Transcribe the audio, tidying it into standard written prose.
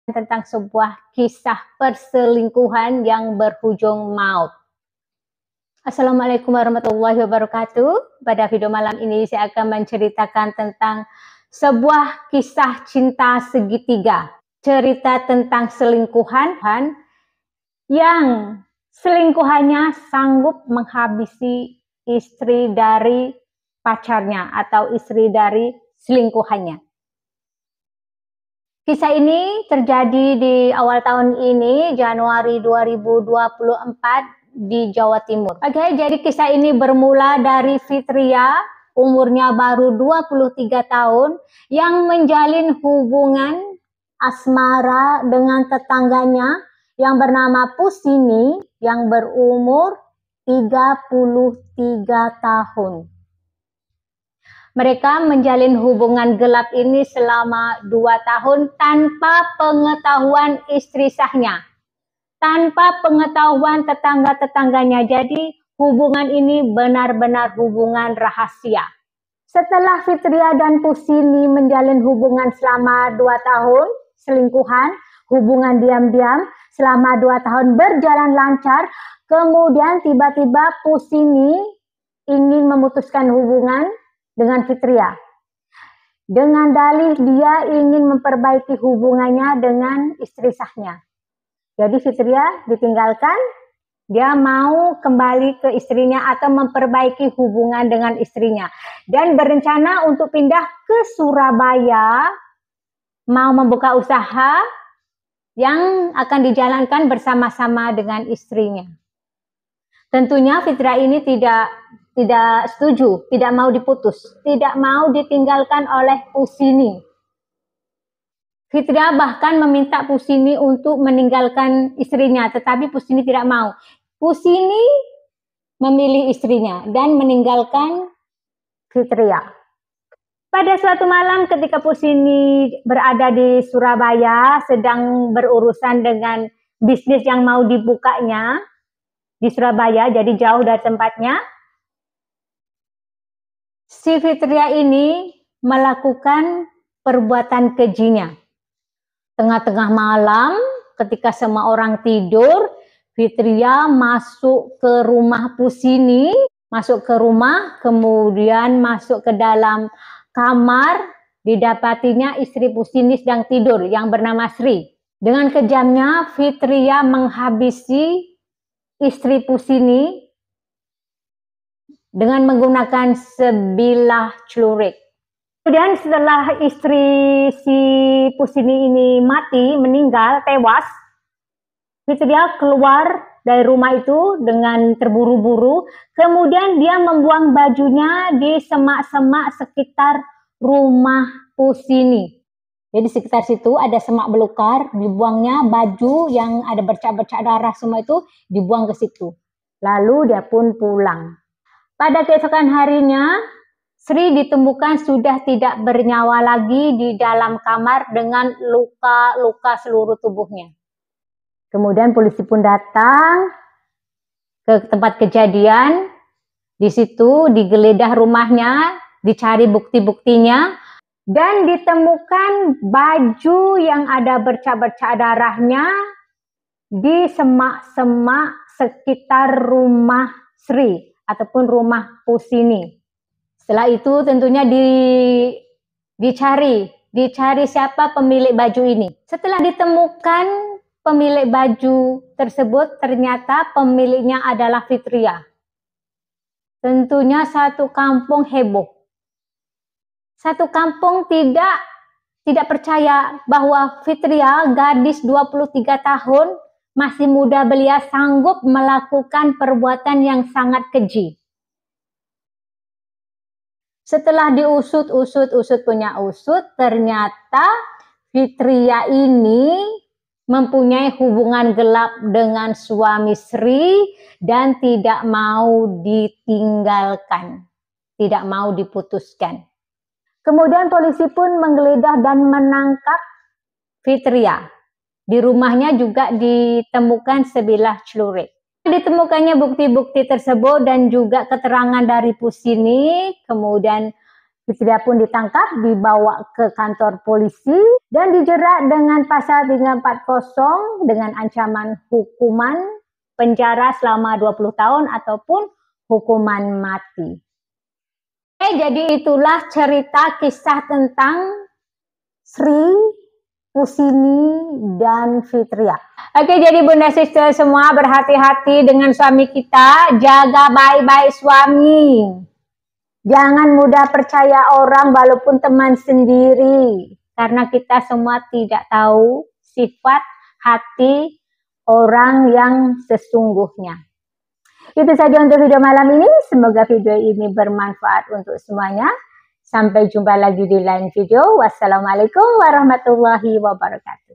tentang sebuah kisah perselingkuhan yang berujung maut. Assalamualaikum warahmatullahi wabarakatuh. Pada video malam ini saya akan menceritakan tentang sebuah kisah cinta segitiga. Cerita tentang selingkuhan yang selingkuhannya sanggup menghabisi istri dari pacarnya atau istri dari selingkuhannya. Kisah ini terjadi di awal tahun ini, Januari 2024 di Jawa Timur. Oke, jadi kisah ini bermula dari Fitria, umurnya baru 23 tahun, yang menjalin hubungan asmara dengan tetangganya yang bernama Pusini yang berumur 33 tahun. Mereka menjalin hubungan gelap ini selama 2 tahun tanpa pengetahuan istri sahnya, tanpa pengetahuan tetangga-tetangganya. Jadi hubungan ini benar-benar hubungan rahasia. Setelah Fitria dan Pusini menjalin hubungan selama 2 tahun, selingkuhan, hubungan diam-diam selama 2 tahun berjalan lancar, kemudian tiba-tiba Pusini ingin memutuskan hubungan dengan Fitria. Dengan dalih dia ingin memperbaiki hubungannya dengan istri sahnya. Jadi Fitria ditinggalkan, dia mau kembali ke istrinya atau memperbaiki hubungan dengan istrinya. Dan berencana untuk pindah ke Surabaya, mau membuka usaha yang akan dijalankan bersama-sama dengan istrinya. Tentunya Fitria ini tidak setuju, tidak mau diputus, tidak mau ditinggalkan oleh Pusini. Fitria bahkan meminta Pusini untuk meninggalkan istrinya, tetapi Pusini tidak mau. Pusini memilih istrinya dan meninggalkan Fitria. Pada suatu malam ketika Pusini berada di Surabaya, sedang berurusan dengan bisnis yang mau dibukanya di Surabaya, jadi jauh dari tempatnya, si Fitria ini melakukan perbuatan kejinya. Tengah-tengah malam, ketika semua orang tidur, Fitria masuk ke rumah Pusini, masuk ke rumah, kemudian masuk ke dalam kamar, didapatinya istri Pusini sedang tidur yang bernama Sri. Dengan kejamnya, Fitria menghabisi istri Pusini dengan menggunakan sebilah celurit. Kemudian setelah istri si Pusini ini mati, meninggal, tewas, Fitria keluar dari rumah itu dengan terburu-buru. Kemudian dia membuang bajunya di semak-semak sekitar rumah Pusini. Jadi sekitar situ ada semak belukar, dibuangnya baju yang ada bercak-bercak darah semua itu dibuang ke situ. Lalu dia pun pulang. Pada keesokan harinya, Sri ditemukan sudah tidak bernyawa lagi di dalam kamar dengan luka-luka seluruh tubuhnya. Kemudian polisi pun datang ke tempat kejadian. Di situ digeledah rumahnya, dicari bukti-buktinya, dan ditemukan baju yang ada bercak-bercak darahnya di semak-semak sekitar rumah Sri ataupun rumah Pusini. Setelah itu tentunya dicari siapa pemilik baju ini. Setelah ditemukan pemilik baju tersebut, ternyata pemiliknya adalah Fitria. Tentunya satu kampung heboh. Satu kampung tidak percaya bahwa Fitria, gadis 23 tahun, masih muda belia, sanggup melakukan perbuatan yang sangat keji. Setelah diusut, ternyata Fitria ini mempunyai hubungan gelap dengan suami Sri dan tidak mau ditinggalkan, tidak mau diputuskan. Kemudian polisi pun menggeledah dan menangkap Fitria. Di rumahnya juga ditemukan sebilah celurit. Ditemukannya bukti-bukti tersebut dan juga keterangan dari Pusini, kemudian Fitria pun ditangkap, dibawa ke kantor polisi, dan dijerat dengan pasal 340 dengan ancaman hukuman penjara selama 20 tahun ataupun hukuman mati. Jadi itulah cerita kisah tentang Sri, Pusini, dan Fitria. Jadi bunda sister semua berhati-hati dengan suami kita, jaga baik-baik suami. Jangan mudah percaya orang walaupun teman sendiri, karena kita semua tidak tahu sifat hati orang yang sesungguhnya. Itu saja untuk video malam ini. Semoga video ini bermanfaat untuk semuanya. Sampai jumpa lagi di lain video. Wassalamualaikum warahmatullahi wabarakatuh.